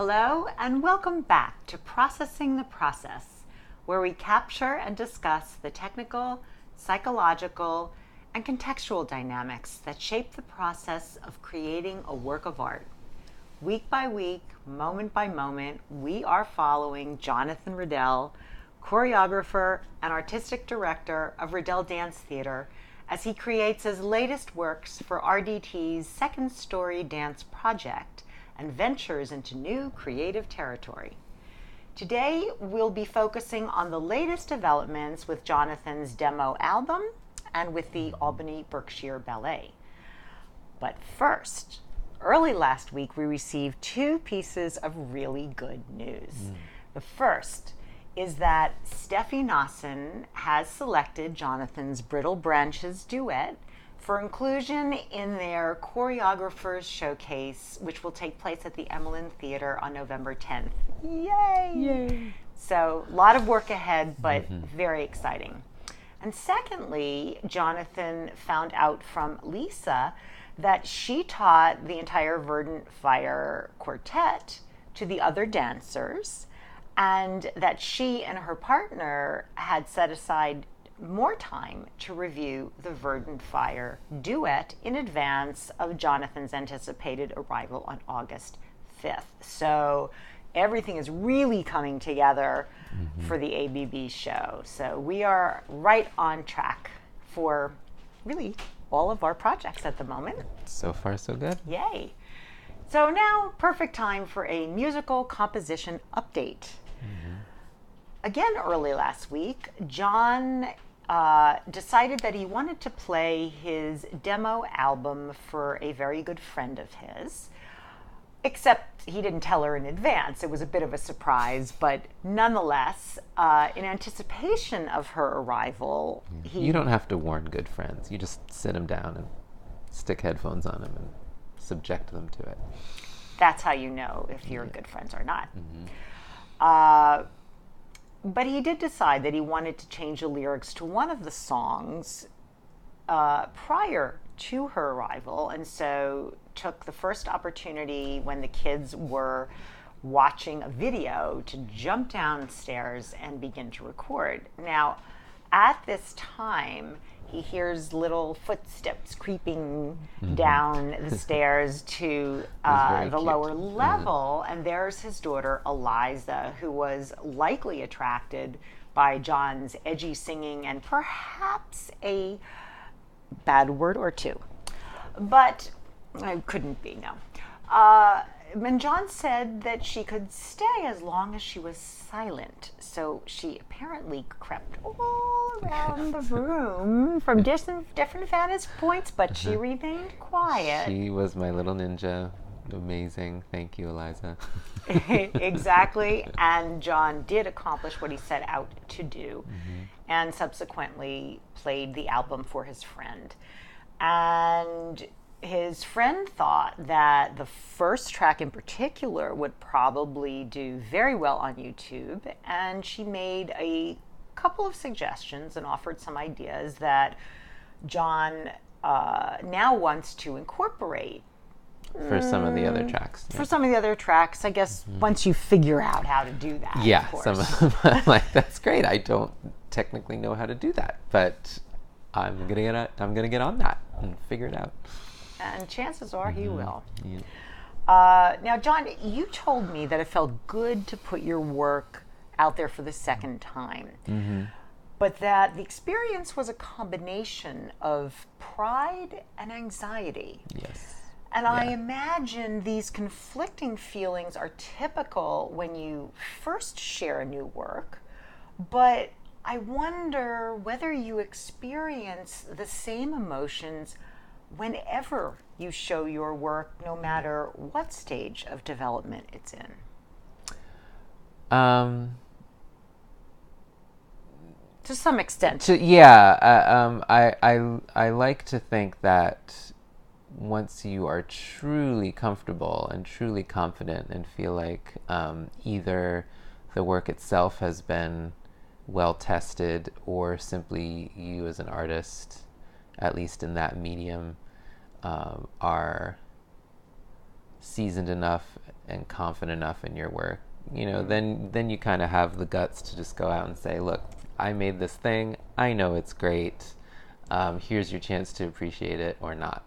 Hello, and welcome back to Processing the Process, where we capture and discuss the technical, psychological, and contextual dynamics that shape the process of creating a work of art. Week by week, moment by moment, we are following Jonathan Riddell, choreographer and artistic director of Riddell Dance Theater, as he creates his latest works for RDT's Second Story Dance Project and ventures into new creative territory. Today, we'll be focusing on the latest developments with Jonathan's demo album and with the Albany Berkshire Ballet. But first, early last week, we received two pieces of really good news. The first is that Steffi Nossen has selected Jonathan's Brittle Branches duet for inclusion in their choreographers showcase, which will take place at the Emlyn Theater on November 10th. Yay! Yay! So a lot of work ahead, but very exciting. And secondly, Jonathan found out from Lisa that she taught the entire Verdant Fire quartet to the other dancers, and that she and her partner had set aside more time to review the Verdant Fire duet in advance of Jonathan's anticipated arrival on August 5th. So everything is really coming together for the ABB show. So we are right on track for really all of our projects at the moment. So far, so good. Yay. So now, perfect time for a musical composition update. Again, early last week, John decided that he wanted to play his demo album for a very good friend of his, except he didn't tell her in advance. It was a bit of a surprise, but nonetheless, in anticipation of her arrival, You don't have to warn good friends. You just sit them down and stick headphones on them and subject them to it. That's how you know if you're good friends or not. But he did decide that he wanted to change the lyrics to one of the songs prior to her arrival, and so took the first opportunity when the kids were watching a video to jump downstairs and begin to record. Now, at this time, he hears little footsteps creeping down the stairs to the lower level, and there's his daughter, Eliza, who was likely attracted by John's edgy singing and perhaps a bad word or two. But it couldn't be, no. And John said that she could stay as long as she was silent. So she apparently crept all around the room from different vantage points, but she remained quiet. She was my little ninja. Amazing. Thank you, Eliza. Exactly. And John did accomplish what he set out to do, and subsequently played the album for his friend. And his friend thought that the first track in particular would probably do very well on YouTube, and she made a couple of suggestions and offered some ideas that John now wants to incorporate. For some of the other tracks. For some of the other tracks, I guess, once you figure out how to do that. Yeah, of course. some of them, I'm like, that's great. I don't technically know how to do that, but I'm gonna get on that and figure it out. And chances are he will. Yeah. Now, John, you told me that it felt good to put your work out there for the second time, but that the experience was a combination of pride and anxiety. Yes. And I imagine these conflicting feelings are typical when you first share a new work, but I wonder whether you experience the same emotions whenever you show your work, no matter what stage of development it's in. To some extent. I like to think that once you are truly comfortable and truly confident and feel like either the work itself has been well tested or simply you as an artist, at least in that medium, are seasoned enough and confident enough in your work, then you kind of have the guts to just go out and say, look, I made this thing. I know it's great. Here's your chance to appreciate it or not.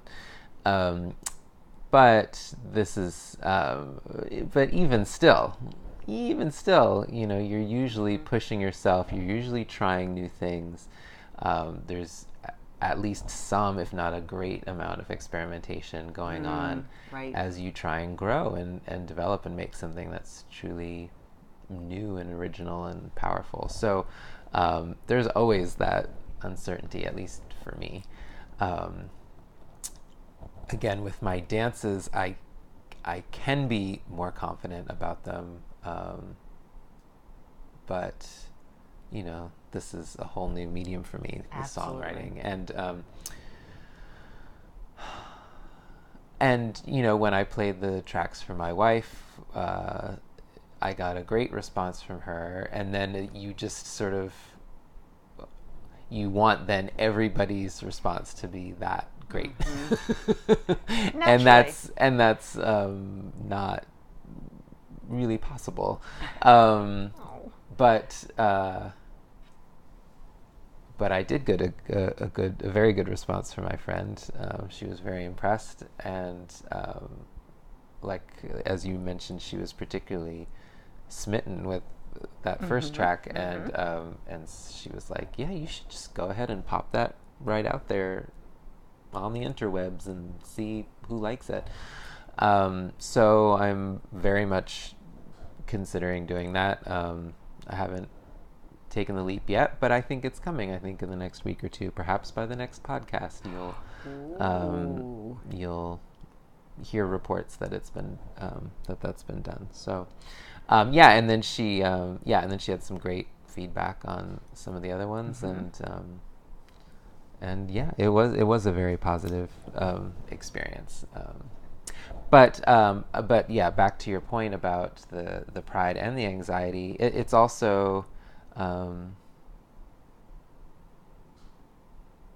But this is, but even still, you're usually pushing yourself. You're usually trying new things. There's at least some, if not a great amount of experimentation going on right. as you try and grow and develop and make something that's truly new and original and powerful. So there's always that uncertainty, at least for me. Again, with my dances, I can be more confident about them, but this is a whole new medium for me, the songwriting, and when I played the tracks for my wife, I got a great response from her, and then you just sort of want then everybody's response to be that great. and that's not really possible, but I did get a very good response from my friend. She was very impressed, and like as you mentioned, she was particularly smitten with that first track, and she was like, yeah, you should just go ahead and pop that right out there on the interwebs and see who likes it. So I'm very much considering doing that. I haven't taken the leap yet, but I think it's coming. I think in the next week or two, perhaps by the next podcast, you'll hear reports that it's been that's been done. So and then she had some great feedback on some of the other ones, and it was a very positive experience. But back to your point about the pride and the anxiety, it's also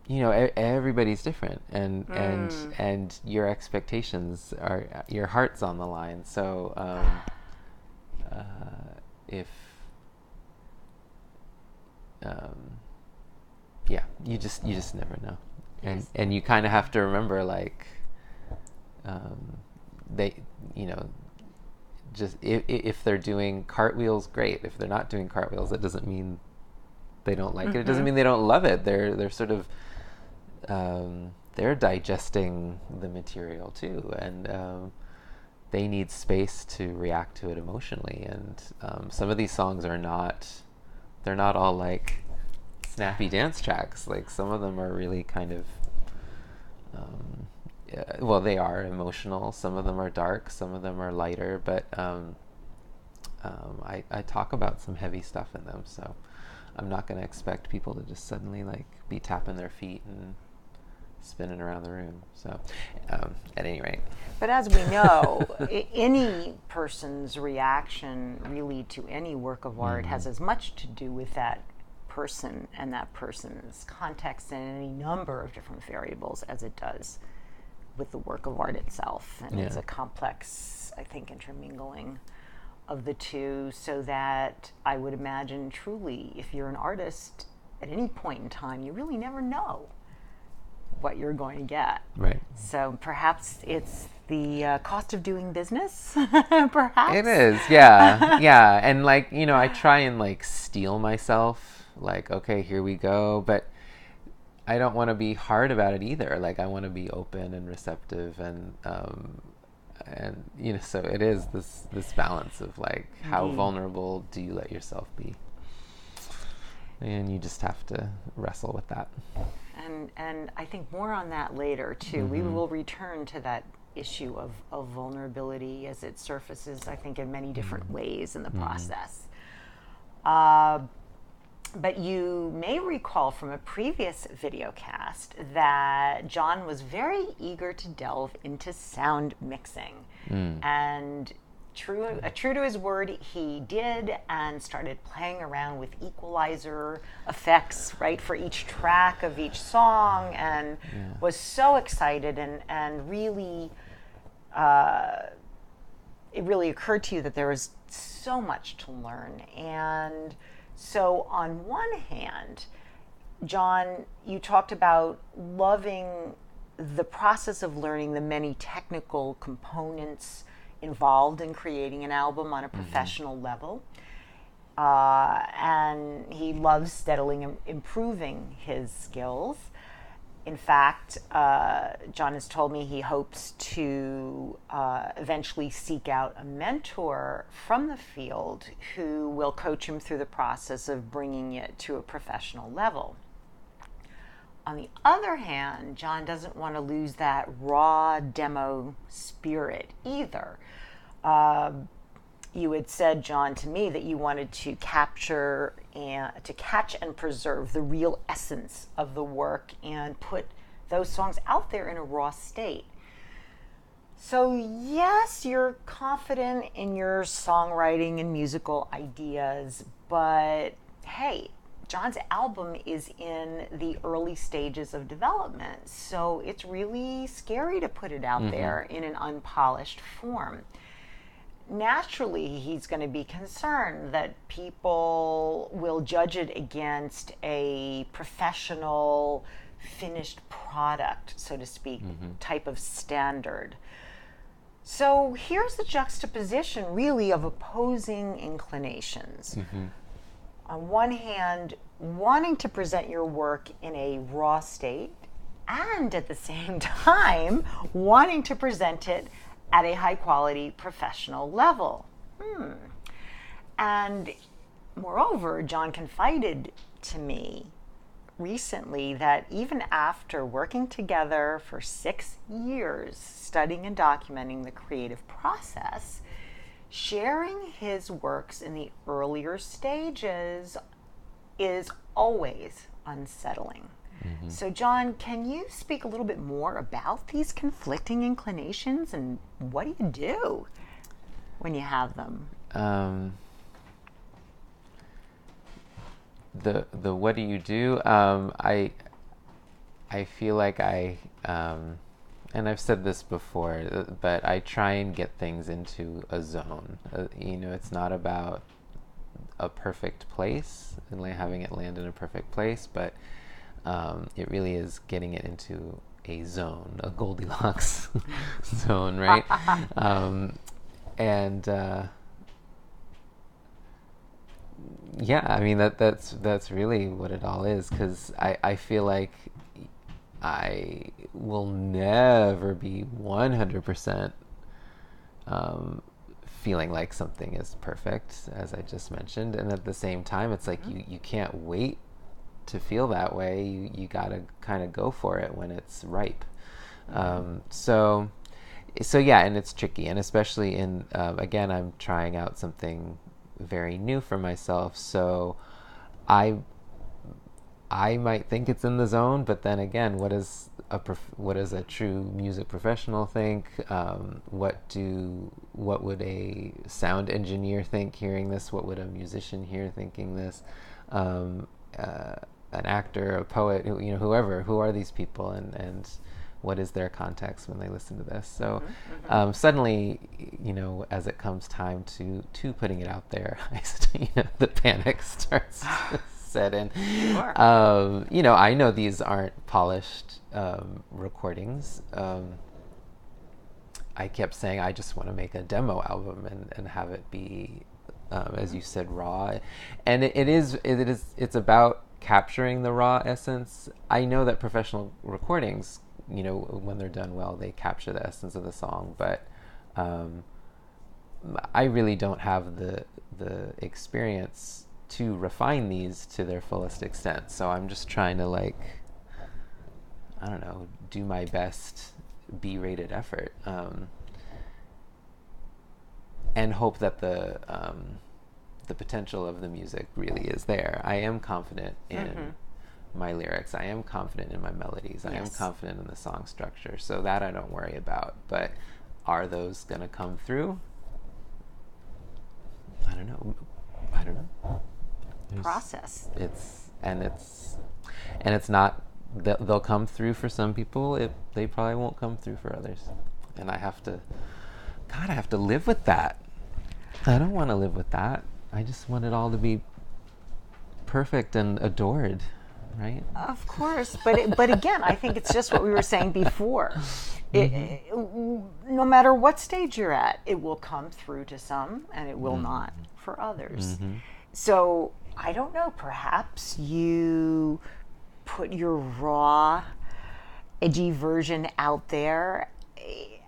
everybody's different, and your expectations are, your heart's on the line. So if you just never know, and you kind of have to remember, like, they just if they're doing cartwheels, great. If they're not doing cartwheels, that doesn't mean they don't like it. It doesn't mean they don't love it. They're sort of they're digesting the material too, and they need space to react to it emotionally. And some of these songs they're not all like snappy dance tracks. Like, some of them are really kind of they are emotional. Some of them are dark. Some of them are lighter. But I talk about some heavy stuff in them, so I'm not going to expect people to just suddenly like be tapping their feet and spinning around the room. So at any rate. But as we know, any person's reaction really to any work of art has as much to do with that person and that person's context and any number of different variables as it does with the work of art itself. And it's a complex, I think, intermingling of the two, so that I would imagine truly, if you're an artist at any point in time, you really never know what you're going to get. Right. So perhaps it's the cost of doing business. Perhaps it is. Yeah. And like, I try and like steel myself, like, okay, here we go, but I don't want to be hard about it either. Like, I want to be open and receptive, and so it is this balance of like, how vulnerable do you let yourself be, and you just have to wrestle with that. And I think more on that later too. We will return to that issue of vulnerability as it surfaces, I think, in many different ways in the process. But you may recall from a previous videocast that John was very eager to delve into sound mixing. And true to his word, he did, and started playing around with equalizer effects, right, for each track of each song, and was so excited and really it really occurred to you that there was so much to learn. And so, on one hand, John, you talked about loving the process of learning the many technical components involved in creating an album on a professional level. And he loves steadily improving his skills. In fact, John has told me he hopes to eventually seek out a mentor from the field who will coach him through the process of bringing it to a professional level. On the other hand, John doesn't want to lose that raw demo spirit either. You had said, John, to me that you wanted to catch and preserve the real essence of the work and put those songs out there in a raw state. So yes, you're confident in your songwriting and musical ideas, but hey, John's album is in the early stages of development, so it's really scary to put it out there in an unpolished form. Naturally, he's going to be concerned that people will judge it against a professional, finished product, so to speak, type of standard. So here's the juxtaposition, really, of opposing inclinations. On one hand, wanting to present your work in a raw state, and at the same time, wanting to present it at a high quality professional level. And moreover, John confided to me recently that even after working together for 6 years, studying and documenting the creative process, sharing his works in the earlier stages is always unsettling. So, John, can you speak a little bit more about these conflicting inclinations and what do you do when you have them? The what do you do? I feel like and I've said this before, but I try and get things into a zone. It's not about a perfect place and having it land in a perfect place, but it really is getting it into a zone, a Goldilocks zone, right? Yeah, I mean that's really what it all is, because I feel like I will never be 100% feeling like something is perfect, as I just mentioned, and at the same time, it's like you can't wait to feel that way. You gotta kind of go for it when it's ripe. So yeah, and it's tricky, and especially in again, I'm trying out something very new for myself, so I might think it's in the zone, but then again, what does a true music professional think? What would a sound engineer think hearing this? What would a musician hear thinking this? An actor, a poet, whoever, who are these people, and what is their context when they listen to this? So suddenly, as it comes time to putting it out there, the panic starts to set in. Sure. I know these aren't polished recordings. I kept saying I just want to make a demo album and have it be, as you said, raw, and it's about capturing the raw essence. I know that professional recordings, when they're done well, they capture the essence of the song, but I really don't have the experience to refine these to their fullest extent. So I'm just trying to do my best B-rated effort, and hope that the potential of the music really is there. I am confident in my lyrics. I am confident in my melodies. I am confident in the song structure. So that I don't worry about. But are those going to come through? I don't know. Process. It's not. They'll come through for some people. They probably won't come through for others. And I have to God, I have to live with that. I don't want to live with that. I just want it all to be perfect and adored, right? Of course, but again, I think it's just what we were saying before. No matter what stage you're at, it will come through to some, and it will not for others. So I don't know. Perhaps you put your raw, edgy version out there,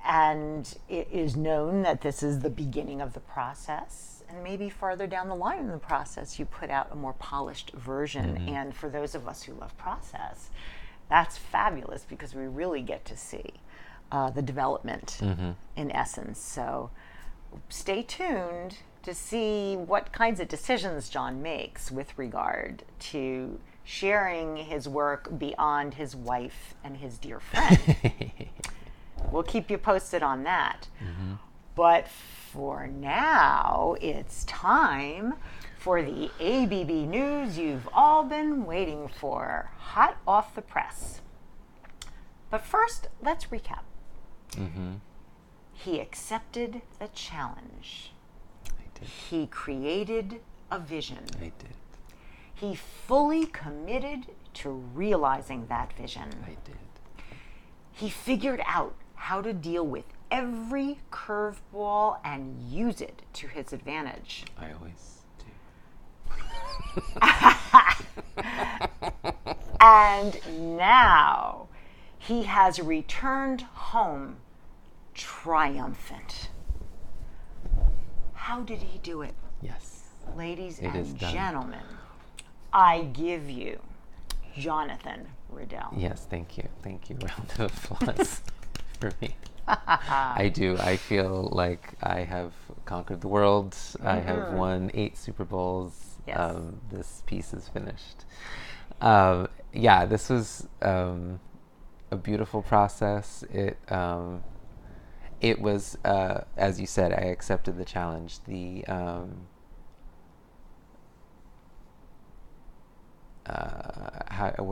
and it is known that this is the beginning of the process. And maybe farther down the line in the process, you put out a more polished version. And for those of us who love process, that's fabulous because we really get to see the development in essence. So stay tuned to see what kinds of decisions John makes with regard to sharing his work beyond his wife and his dear friend. We'll keep you posted on that. But for now, it's time for the ABB news you've all been waiting for, hot off the press. But first, let's recap. He accepted the challenge. I did. He created a vision. I did. He fully committed to realizing that vision. I did. He figured out how to deal with every curveball and use it to his advantage. I always do. And now he has returned home triumphant. How did he do it? Yes. Ladies It is and done. gentlemen, I give you Jonathan Riddell. Yes, thank you. Thank you. Round of applause for me. I do. I feel like I have conquered the world. I have won 8 Super Bowls. Yes. This piece is finished. Yeah, this was a beautiful process. It was, as you said, I accepted the challenge. Where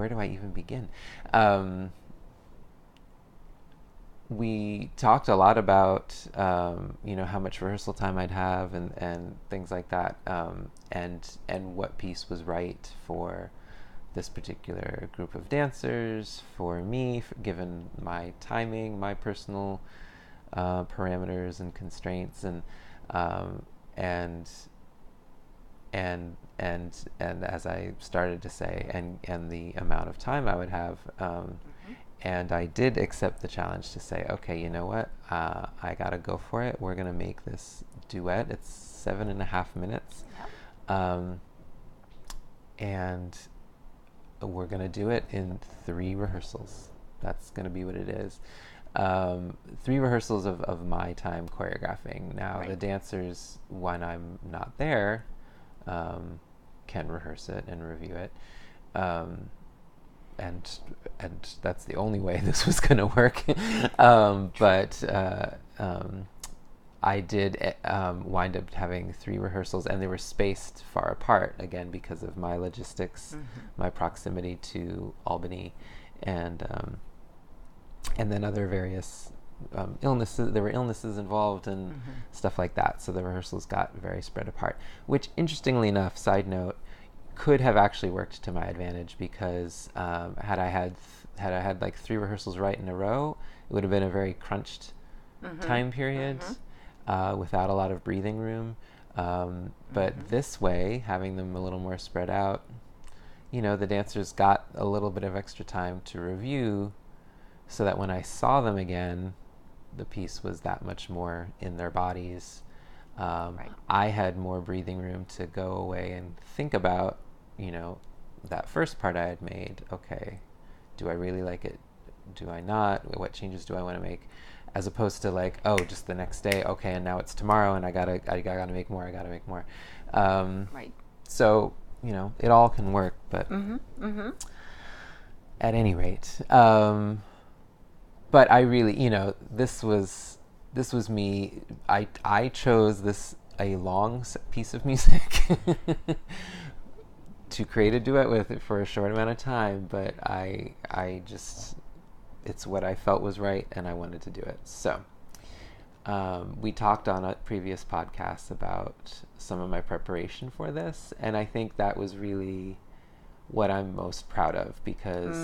do I even begin? We talked a lot about, how much rehearsal time I'd have and things like that, and what piece was right for this particular group of dancers, for me, given my timing, my personal parameters and constraints, and as I started to say, and the amount of time I would have. And I did accept the challenge to say, okay, you know what? I gotta go for it. We're gonna make this duet. It's 7.5 minutes. Yep. And we're gonna do it in 3 rehearsals. That's gonna be what it is. 3 rehearsals of my time choreographing. Now, Right. the dancers, when I'm not there, can rehearse it and review it. And that's the only way this was going to work. But I did wind up having 3 rehearsals, and they were spaced far apart, again, because of my logistics, my proximity to Albany, and then other various illnesses. There were illnesses involved and stuff like that, so the rehearsals got very spread apart, which, interestingly enough, side note, could have actually worked to my advantage, because had I had like 3 rehearsals right in a row, it would have been a very crunched time period without a lot of breathing room. But this way, having them a little more spread out, the dancers got a little bit of extra time to review, so that when I saw them again, the piece was that much more in their bodies. Right. I had more breathing room to go away and think about, that first part I had made. Okay, do I really like it? Do I not? What changes do I want to make? As opposed to like, oh, just the next day. Okay, and now it's tomorrow, and I gotta make more. Right. So it all can work, but at any rate, but I really, this was me. I chose a long piece of music to create a duet with it for a short amount of time, but I just, it's what I felt was right, and I wanted to do it. So we talked on a previous podcast about some of my preparation for this, and I think that was really what I'm most proud of, because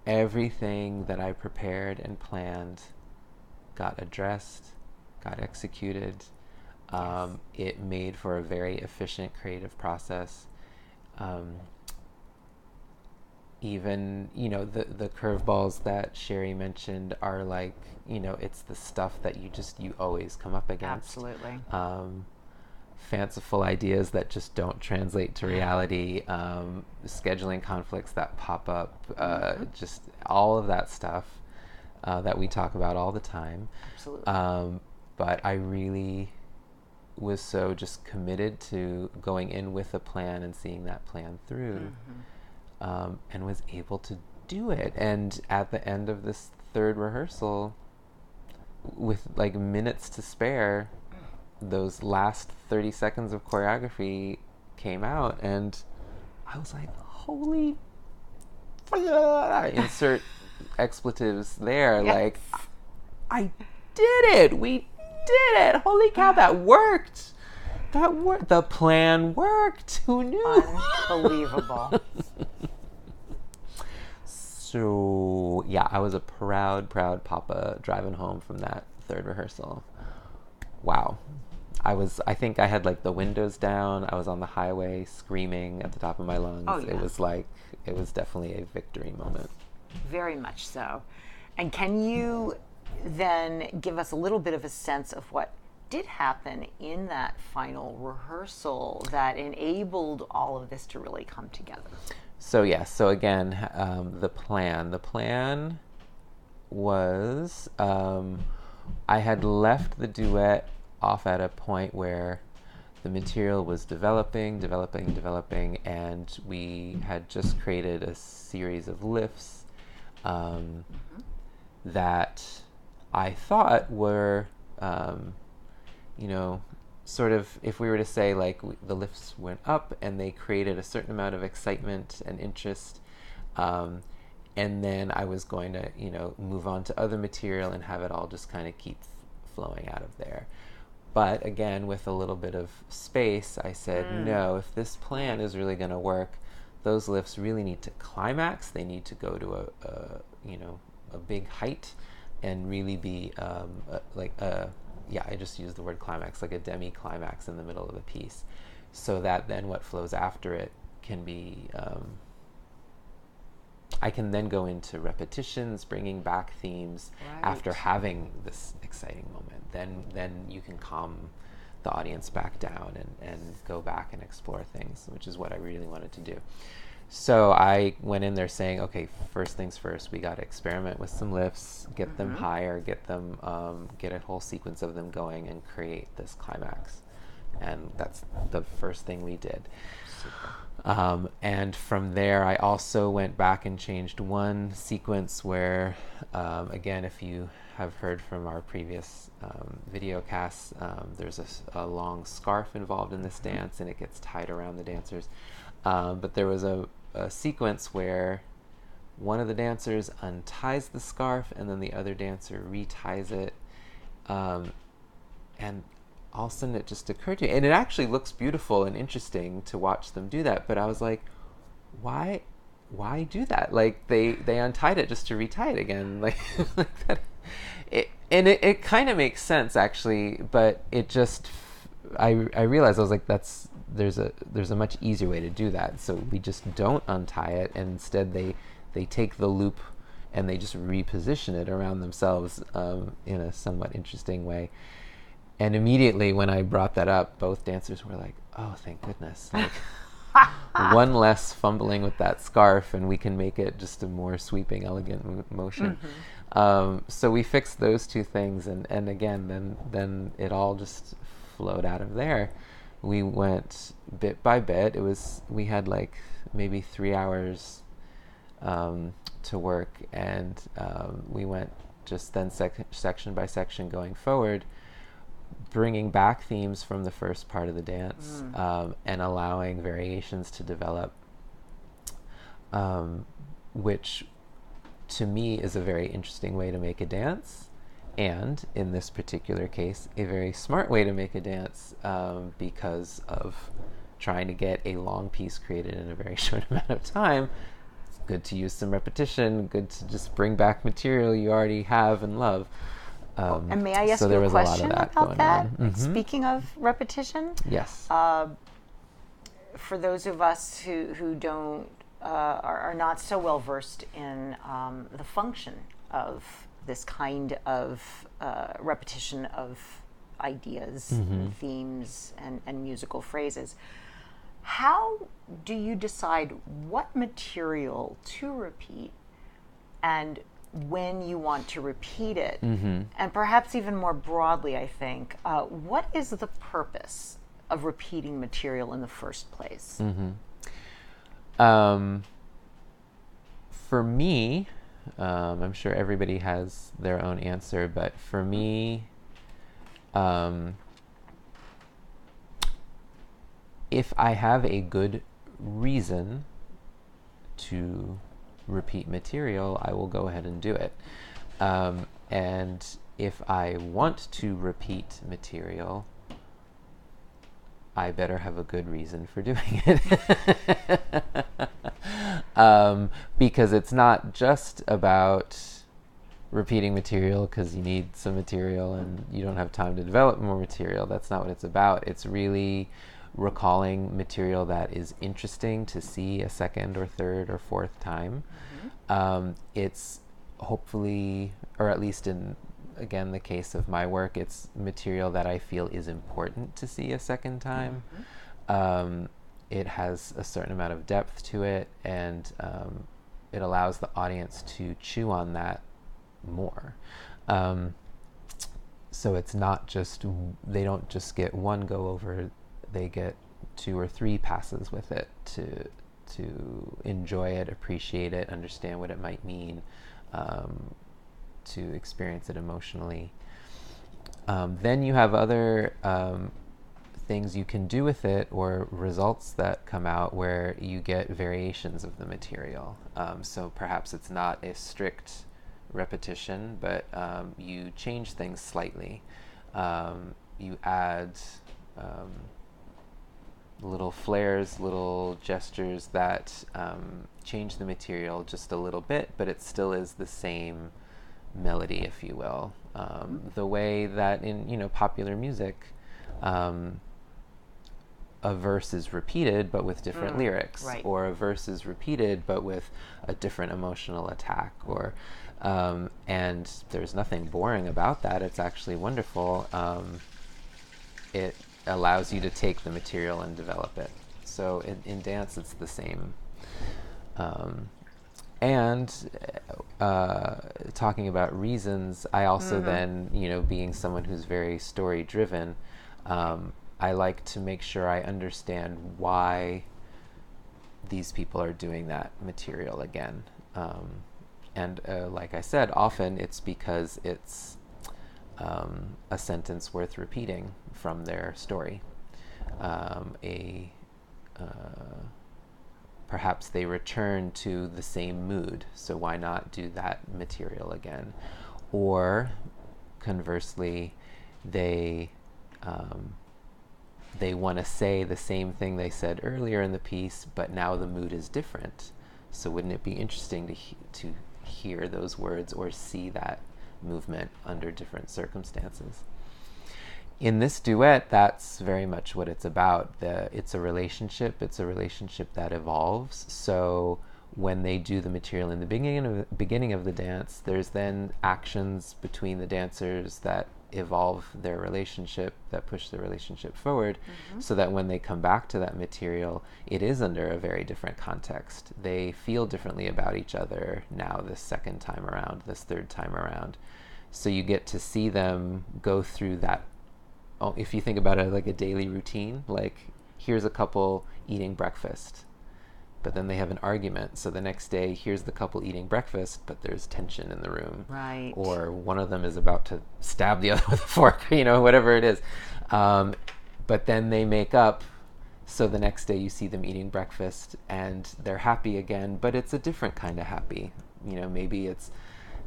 everything that I prepared and planned got addressed, got executed. It made for a very efficient creative process. Even, the curveballs that Sherry mentioned are like, it's the stuff that you always come up against. Absolutely. Fanciful ideas that just don't translate to reality, scheduling conflicts that pop up, just all of that stuff that we talk about all the time. Absolutely. But I really was so just committed to going in with a plan and seeing that plan through, and was able to do it. And at the end of this third rehearsal, with like minutes to spare, those last 30 seconds of choreography came out, and I was like, holy insert expletives there. Yes. Like, I did it. We did it. Holy cow, that worked. That worked. The plan worked. Who knew? Unbelievable. So, yeah, I was a proud papa driving home from that third rehearsal. Wow. I think I had like the windows down. I was on the highway screaming at the top of my lungs. Oh, yeah. It was definitely a victory moment. Very much so. And can you then give us a little bit of a sense of what did happen in that final rehearsal that enabled all of this to really come together? So so again, the plan was, I had left the duet off at a point where the material was developing, and we had just created a series of lifts that I thought were, sort of, if we were to say, like, the lifts went up and they created a certain amount of excitement and interest, and then I was going to, move on to other material and have it all just kind of keep flowing out of there. But again, with a little bit of space, I said, no, if this plan is really going to work, those lifts really need to climax. They need to go to a big height and really be I just used the word climax, like a demi-climax in the middle of the piece, so that then what flows after it can be, I can then go into repetitions, bringing back themes after having this exciting moment. Then you can calm the audience back down and go back and explore things, which is what I really wanted to do. So I went in there saying, okay, first things first, we got to experiment with some lifts, get them higher, get a whole sequence of them going and create this climax. And that's the first thing we did. And from there, I also went back and changed one sequence where, again, if you have heard from our previous video casts, there's a long scarf involved in this dance, and it gets tied around the dancers. But there was a sequence where one of the dancers unties the scarf, and then the other dancer reties it. And all of a sudden it just occurred to me, and it actually looks beautiful and interesting to watch them do that, but I was like, why do that? Like, they untied it just to retie it again, like that. It kind of makes sense, actually, but it just, I realized, I was like, there's a much easier way to do that. So we just don't untie it, and instead they take the loop and they just reposition it around themselves in a somewhat interesting way. And immediately when I brought that up, both dancers were like, oh, thank goodness. Like, one less fumbling with that scarf, and we can make it just a more sweeping, elegant motion. So we fixed those two things, and again, then it all just flowed out of there. We went bit by bit. We had like maybe 3 hours to work, and we went just then section by section going forward, bringing back themes from the first part of the dance, and allowing variations to develop, which to me is a very interesting way to make a dance. And in this particular case, a very smart way to make a dance, because of trying to get a long piece created in a very short amount of time. It's good to use some repetition, good to just bring back material you already have and love. And may I ask so you there a was a lot of question that about going that? on. Speaking of repetition, Yes. For those of us who don't are not so well versed in the function of this kind of repetition of ideas, and themes, and musical phrases, how do you decide what material to repeat and when you want to repeat it? And perhaps even more broadly, I think, what is the purpose of repeating material in the first place? For me, I'm sure everybody has their own answer, but for me, if I have a good reason to repeat material, I will go ahead and do it. And if I want to repeat material, I better have a good reason for doing it. Because it's not just about repeating material because you need some material and you don't have time to develop more material. That's not what it's about. It's really recalling material that is interesting to see a second or third or fourth time. It's hopefully, or at least in, again, the case of my work, it's material that I feel is important to see a second time. It has a certain amount of depth to it, and it allows the audience to chew on that more. So it's not just, they don't just get one go over, they get 2 or 3 passes with it to enjoy it, appreciate it, understand what it might mean, to experience it emotionally. Then you have other things you can do with it, or results that come out where you get variations of the material. So perhaps it's not a strict repetition, but you change things slightly. You add little flares, little gestures that change the material just a little bit, but it still is the same melody, if you will. The way that in popular music, a verse is repeated but with different lyrics, right. or a verse is repeated but with a different emotional attack, or and there's nothing boring about that. It's actually wonderful. It allows you to take the material and develop it. So in dance, it's the same. And talking about reasons, I also then, being someone who's very story driven, I like to make sure I understand why these people are doing that material again. And like I said, often it's because it's a sentence worth repeating from their story. Perhaps they return to the same mood, so why not do that material again? Or conversely, they want to say the same thing they said earlier in the piece, but now the mood is different. So wouldn't it be interesting to hear those words or see that movement under different circumstances? In this duet, that's very much what it's about. It's a relationship. It's a relationship that evolves. So when they do the material in the beginning of the dance, there's then actions between the dancers that evolve their relationship, that push the relationship forward, so that when they come back to that material, it is under a very different context. They feel differently about each other now, this second time around, this third time around. So you get to see them go through that. If you think about it like a daily routine, like here's a couple eating breakfast, but then they have an argument. So the next day, here's the couple eating breakfast, but there's tension in the room. Right. Or one of them is about to stab the other with a fork, whatever it is. But then they make up. So the next day you see them eating breakfast and they're happy again, but it's a different kind of happy. Maybe it's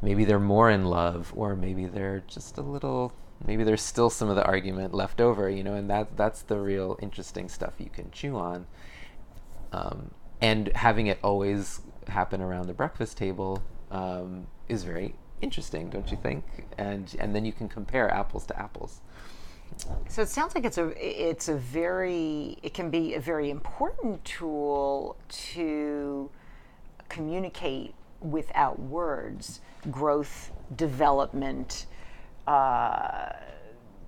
maybe they're more in love, or maybe they're just a little, maybe there's still some of the argument left over, and that's the real interesting stuff you can chew on. And having it always happen around the breakfast table is very interesting, don't you think? And then you can compare apples to apples. So it sounds like it can be a very important tool to communicate without words, growth, development,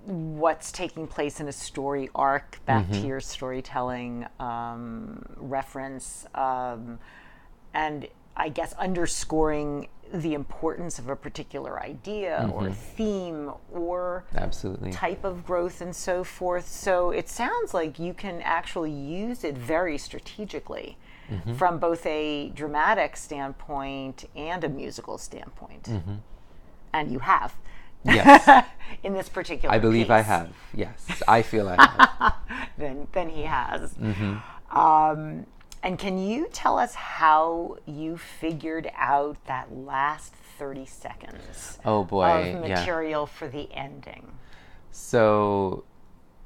what's taking place in a story arc, back to your storytelling reference, and I guess underscoring the importance of a particular idea or theme or Absolutely. type of growth and so forth. So it sounds like you can actually use it very strategically from both a dramatic standpoint and a musical standpoint. And you have. Yes. In this particular I believe piece. I have. Yes. I feel I have. Then he has. And can you tell us how you figured out that last 30 seconds Oh boy, of material for the ending? So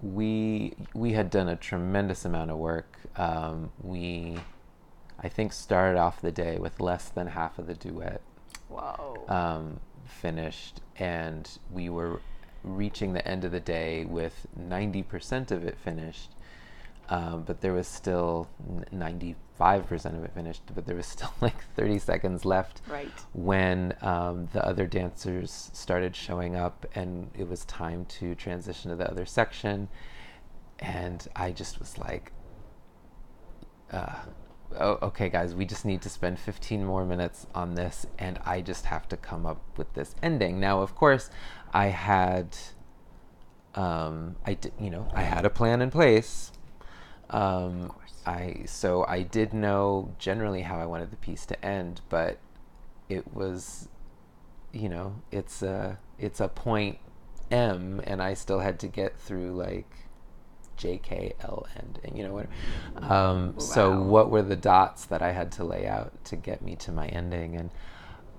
we had done a tremendous amount of work. We, I think, started off the day with less than half of the duet finished, and we were reaching the end of the day with 90% of it finished. But there was still 95% of it finished, but there was still like 30 seconds left when the other dancers started showing up, and it was time to transition to the other section. And I just was like, oh, okay, guys, we just need to spend 15 more minutes on this, and I just have to come up with this ending. Now, of course, I had a plan in place. I did know generally how I wanted the piece to end, but it was, it's a point M, and I still had to get through like JKL and whatever. So what were the dots that I had to lay out to get me to my ending? And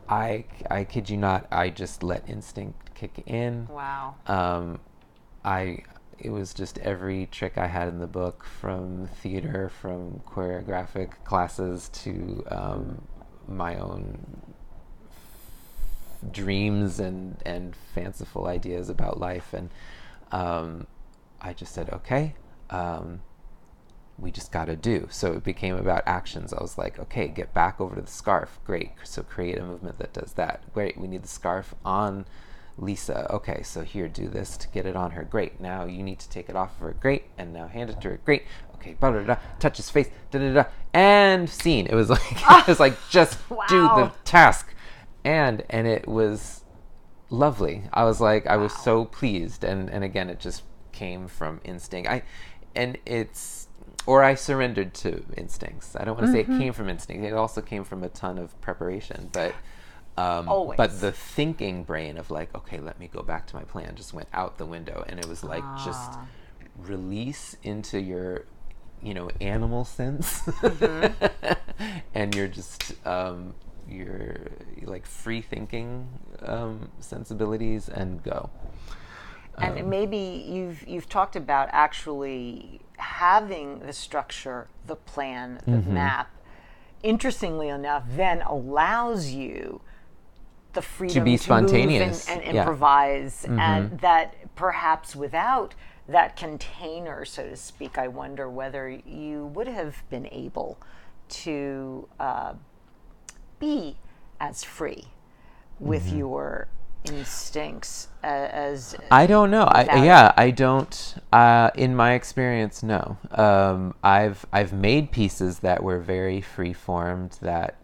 I kid you not, I just let instinct kick in. Wow. It was just every trick I had in the book, from theater, from choreographic classes to my own dreams and fanciful ideas about life. And I just said, okay, we just got to do. So it became about actions. I was like, okay, get back over to the scarf. Great. So create a movement that does that. Great. We need the scarf on Lisa. Okay, so here, do this to get it on her. Great. Now you need to take it off of her. Great. And now hand it to her. Great. Okay. Blah, blah, blah. Touch his face. Da, da, da. And scene. It was like just do the task. And it was lovely. I was like, I was so pleased. And again, it just came from instinct. I surrendered to instincts. I don't want to say it came from instinct. It also came from a ton of preparation. But the thinking brain of like, okay, let me go back to my plan, just went out the window. And it was like, just release into your, animal sense. And you're just, your like free thinking sensibilities, and go. And maybe you've talked about actually having the structure, the plan, the map. Interestingly enough, then allows you the freedom to be move spontaneous and improvise, and that perhaps without that container, so to speak, I wonder whether you would have been able to be as free with your instincts as I don't know. I don't. In my experience, no. I've made pieces that were very free formed, that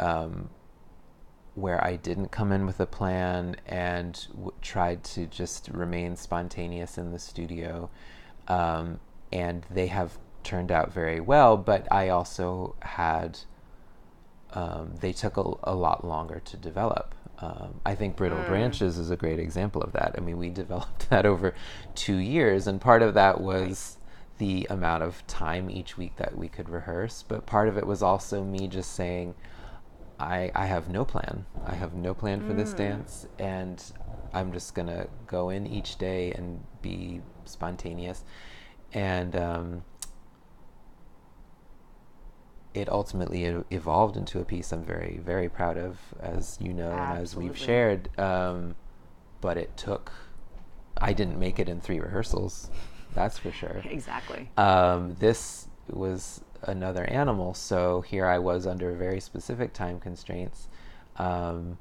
where I didn't come in with a plan and tried to just remain spontaneous in the studio, and they have turned out very well. But I also had. They took a lot longer to develop. I think Brittle Branches is a great example of that. I mean, we developed that over 2 years, and part of that was the amount of time each week that we could rehearse, but part of it was also me just saying, I have no plan. I have no plan for this dance, and I'm just gonna go in each day and be spontaneous. And it ultimately evolved into a piece I'm very, very proud of, as you know, and as we've Absolutely. shared. But it took, I didn't make it in 3 rehearsals, that's for sure. Exactly. This was another animal, so here I was under very specific time constraints, um,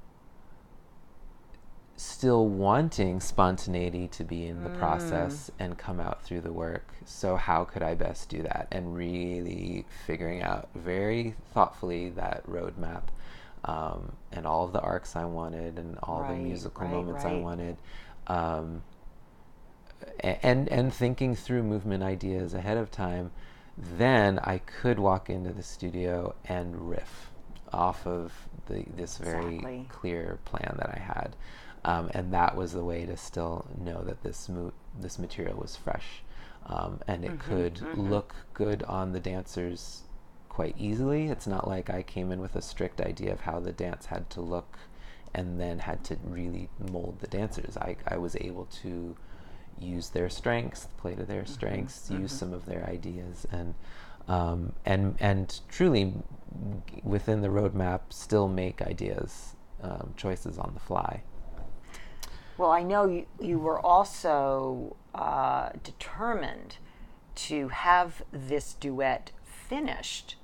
still wanting spontaneity to be in the process and come out through the work. So how could I best do that? And really figuring out very thoughtfully that roadmap, and all of the arcs I wanted and all the Right, musical right, moments I right. wanted, um, and thinking through movement ideas ahead of time. Then I could walk into the studio and riff off of this very Exactly. clear plan that I had, and that was the way to still know that this material was fresh, and it could look good on the dancers quite easily. It's not like I came in with a strict idea of how the dance had to look and then had to really mold the dancers. I was able to use their strengths, play to their strengths, use some of their ideas, and truly within the roadmap still make ideas, choices on the fly. Well, I know you were also determined to have this duet finished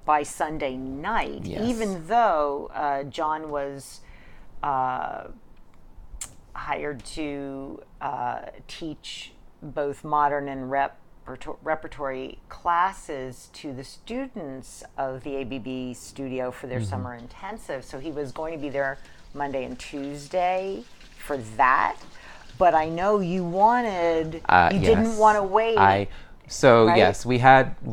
by Sunday night, Yes. even though John was uh, hired to teach both modern and repertory classes to the students of the ABB studio for their summer intensive. So he was going to be there Monday and Tuesday for that. But I know you didn't want Yes. to wait, I so right? yes, we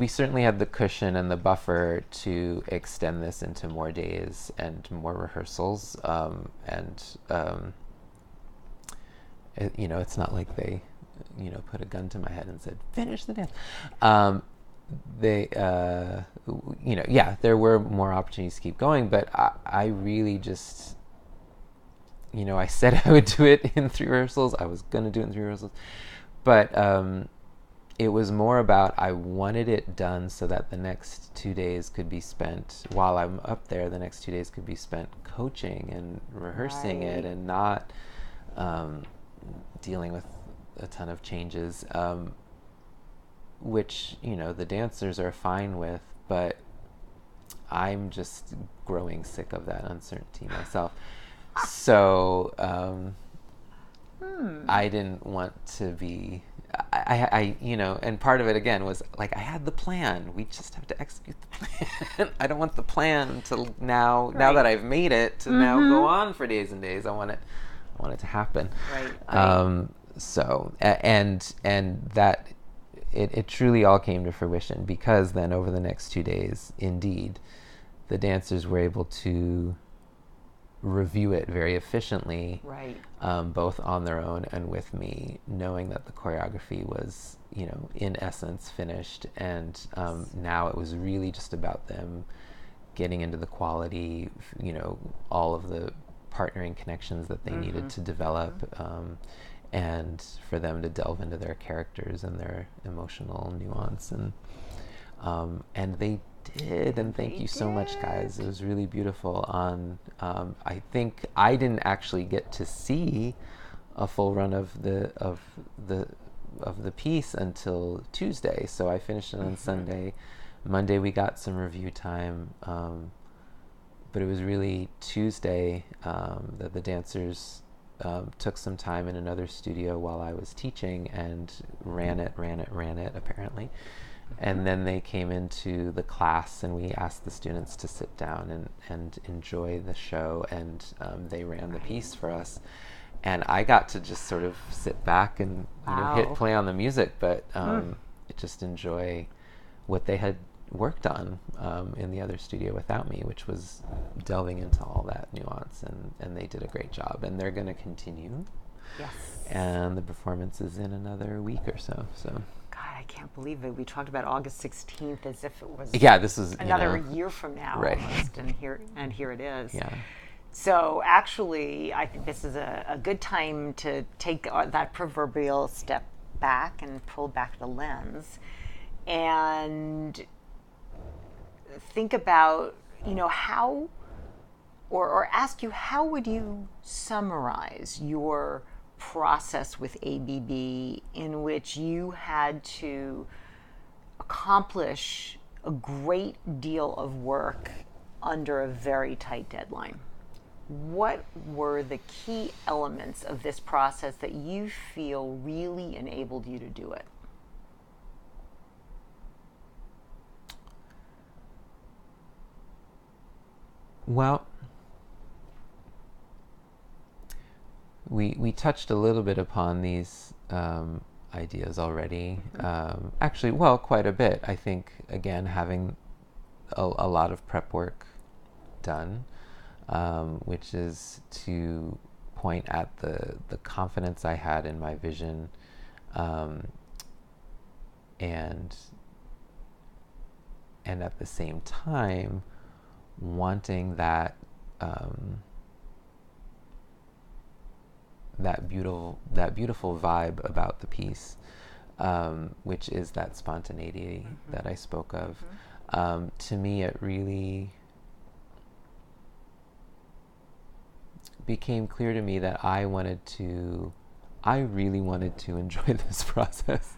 certainly had the cushion and the buffer to extend this into more days and more rehearsals. And it's not like they, put a gun to my head and said, finish the dance. Um, they, yeah, there were more opportunities to keep going, but I really just, I said I would do it in 3 rehearsals. I was going to do it in 3 rehearsals. But it was more about I wanted it done so that the next 2 days could be spent, while I'm up there, the next 2 days could be spent coaching and rehearsing it Right. and not um, dealing with a ton of changes, which, the dancers are fine with, but I'm just growing sick of that uncertainty myself. So I didn't want to be. And part of it again was like I had the plan. We just have to execute the plan. I don't want the plan to now that Right. I've made it to now go on for days and days. I want it to happen. Right, right. And that it truly all came to fruition, because then over the next 2 days, indeed, the dancers were able to review it very efficiently, Right. both on their own and with me, knowing that the choreography was, in essence finished. And now it was really just about them getting into the quality, all of the partnering connections that they needed to develop, and for them to delve into their characters and their emotional nuance. And they did, and thank They you so much, guys. It did. was really beautiful. I think I didn't actually get to see a full run the of the piece until Tuesday, so I finished it on Sunday. Monday we got some review time, but it was really Tuesday that the dancers took some time in another studio while I was teaching and ran it, apparently. And then they came into the class and we asked the students to sit down and enjoy the show, and they ran the Right. piece for us. And I got to just sort of sit back and, hit Wow. play on the music, but just enjoy what they had worked on in the other studio without me, which was delving into all that nuance. And they did a great job, and they're going to continue. Yes. And the performance is in another week or so. So God, I can't believe it. We talked about August 16th as if it was yeah, this is another year from now, right. almost, and here it is. Yeah. So actually, I think this is a good time to take that proverbial step back and pull back the lens and think about, how, or ask you, how would you summarize your process with ABB in which you had to accomplish a great deal of work under a very tight deadline? What were the key elements of this process that you feel really enabled you to do it? Well, we touched a little bit upon these ideas already. Actually, well, quite a bit. I think, again, having a lot of prep work done, which is to point at the confidence I had in my vision, and at the same time wanting that that beautiful vibe about the piece, which is that spontaneity that I spoke of. To me, it really became clear to me that I really wanted to enjoy this process.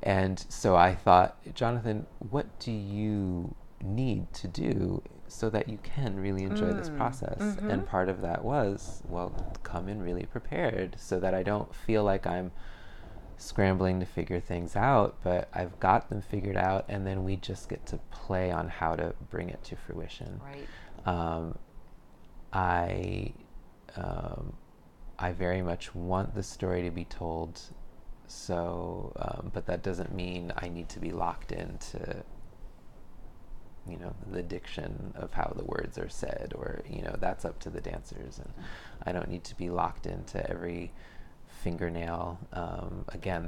And so I thought, Jonathan, what do you need to do so that you can really enjoy this process? And part of that was, well, come in really prepared so that I don't feel like I'm scrambling to figure things out, but I've got them figured out, and then we just get to play on how to bring it to fruition. Right. I very much want the story to be told, so but that doesn't mean I need to be locked into the diction of how the words are said, or that's up to the dancers, and I don't need to be locked into every fingernail. Again,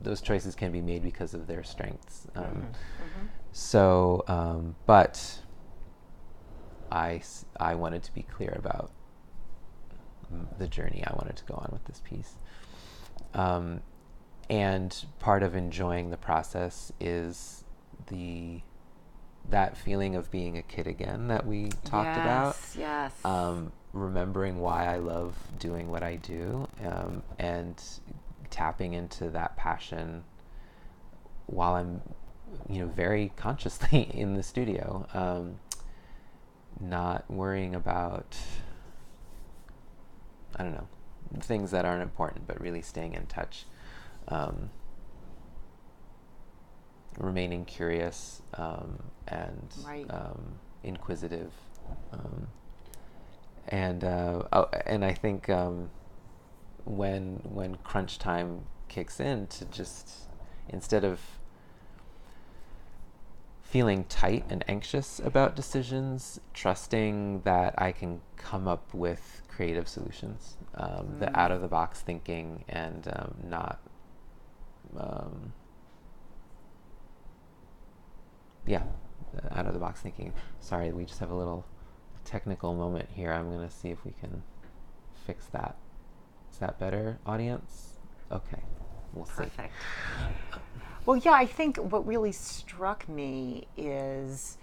those choices can be made because of their strengths. So, but I wanted to be clear about the journey I wanted to go on with this piece. And part of enjoying the process is that feeling of being a kid again that we talked about. Yes. Remembering why I love doing what I do, and tapping into that passion while I'm, very consciously in the studio. Not worrying about, I don't know, things that aren't important, but really staying in touch. Remaining curious, and Right. Inquisitive, and I think when crunch time kicks in, to just, instead of feeling tight and anxious about decisions, trusting that I can come up with creative solutions, the out of the box thinking, and not out of the box thinking. Sorry, we just have a little technical moment here. I'm going to see if we can fix that. Is that better, audience? Okay, we'll see. Perfect. Well, yeah, I think what really struck me is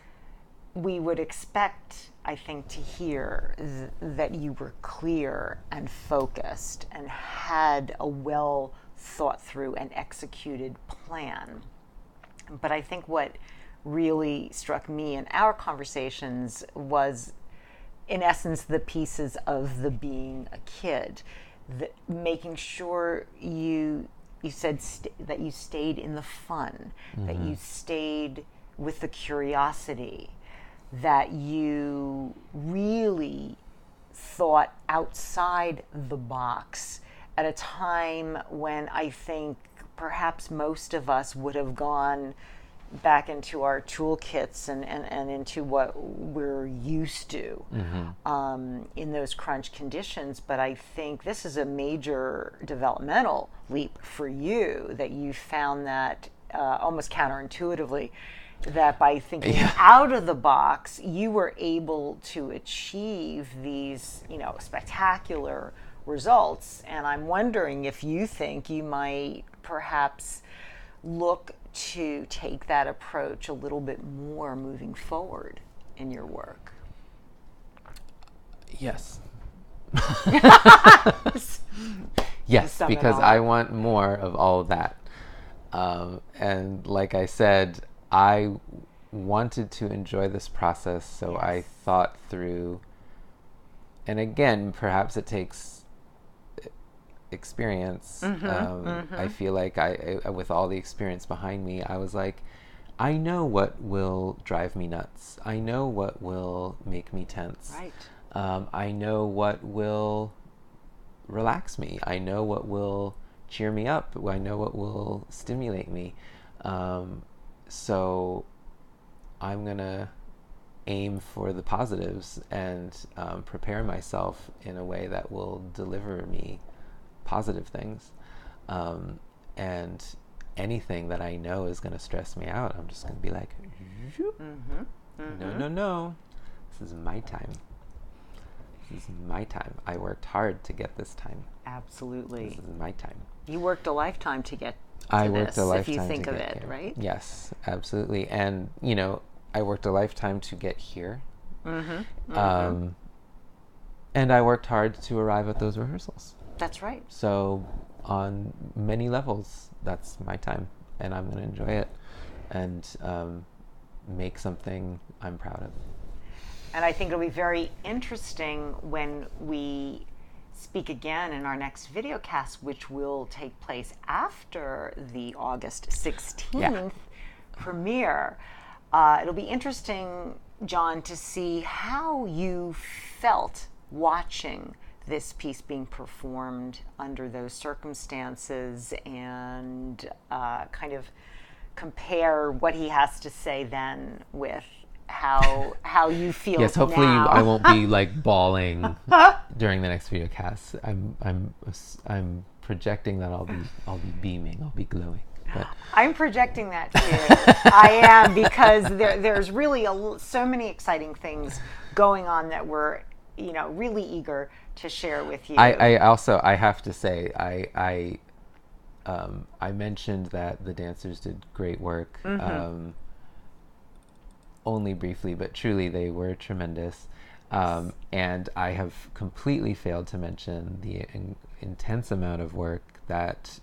we would expect, I think, to hear that you were clear and focused and had a well thought through and executed plan. But I think what really struck me in our conversations was, in essence, the pieces of the being a kid, making sure you said that you stayed in the fun, that you stayed with the curiosity, that you really thought outside the box at a time when I think perhaps most of us would have gone back into our toolkits and into what we're used to in those crunch conditions. But I think this is a major developmental leap for you, that you found that almost counterintuitively, that by thinking out of the box, you were able to achieve these, spectacular results. And I'm wondering if you think you might perhaps look to take that approach a little bit more moving forward in your work. Yes. Yes, because I want more of all of that. And like I said, I wanted to enjoy this process, so I thought through, and again, perhaps it takes experience. I feel like I, with all the experience behind me, I was like, I know what will drive me nuts. I know what will make me tense. Right. I know what will relax me. I know what will cheer me up. I know what will stimulate me. So I'm going to aim for the positives and prepare myself in a way that will deliver me positive things. And anything that I know is going to stress me out, I'm just going to be like, no. This is my time. This is my time. I worked hard to get this time. Absolutely. This is my time. You worked a lifetime to get I to worked this, a lifetime if you think to of get it, here. right? Yes, absolutely. And, I worked a lifetime to get here. And I worked hard to arrive at those rehearsals. That's right. So on many levels, that's my time. And I'm going to enjoy it and make something I'm proud of. And I think it'll be very interesting when we speak again in our next videocast, which will take place after the August 16th premiere. It'll be interesting, John, to see how you felt watching this piece being performed under those circumstances, and kind of compare what he has to say then with how you feel. Yes, hopefully now. I won't be like bawling during the next video cast. I'm projecting that I'll be beaming, I'll be glowing. But I'm projecting that too. I am, because there's really so many exciting things going on that we're really eager to share with you. I also have to say I mentioned that the dancers did great work. Only briefly, but truly they were tremendous. And I have completely failed to mention the intense amount of work that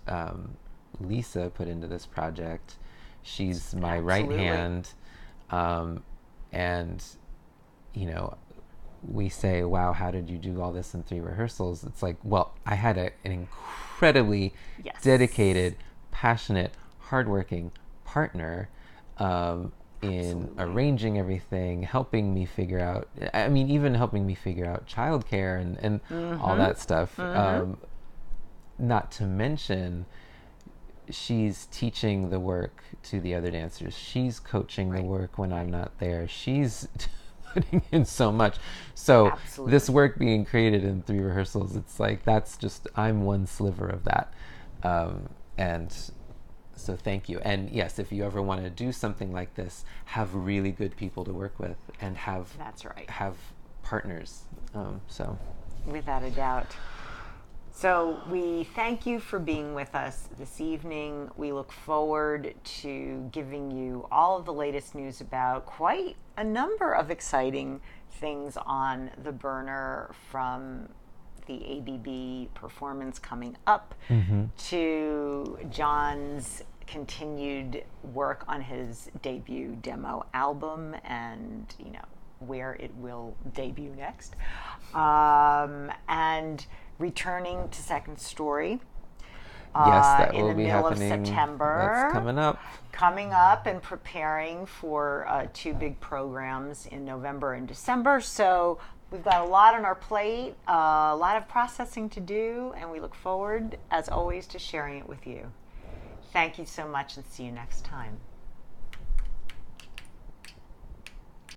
Lisa put into this project. She's my right hand. And, we say, wow, how did you do all this in 3 rehearsals? It's like, well, I had an incredibly dedicated, passionate, hardworking partner in arranging everything, helping me figure out, even helping me figure out childcare and all that stuff. Not to mention, she's teaching the work to the other dancers. She's coaching the work when I'm not there. She's putting in so much. So this work being created in 3 rehearsals, it's like, that's just, I'm one sliver of that. And so thank you. And yes, if you ever want to do something like this, have really good people to work with and have partners. So without a doubt. So we thank you for being with us this evening. We look forward to giving you all of the latest news about quite a number of exciting things on the burner, from the ABB performance coming up to John's continued work on his debut demo album, and where it will debut next, and returning to Second Story. Yes, that in will the be middle happening. of September. That's Coming up, and preparing for 2 big programs in November and December. So we've got a lot on our plate, a lot of processing to do, and we look forward, as always, to sharing it with you. Thank you so much, and see you next time.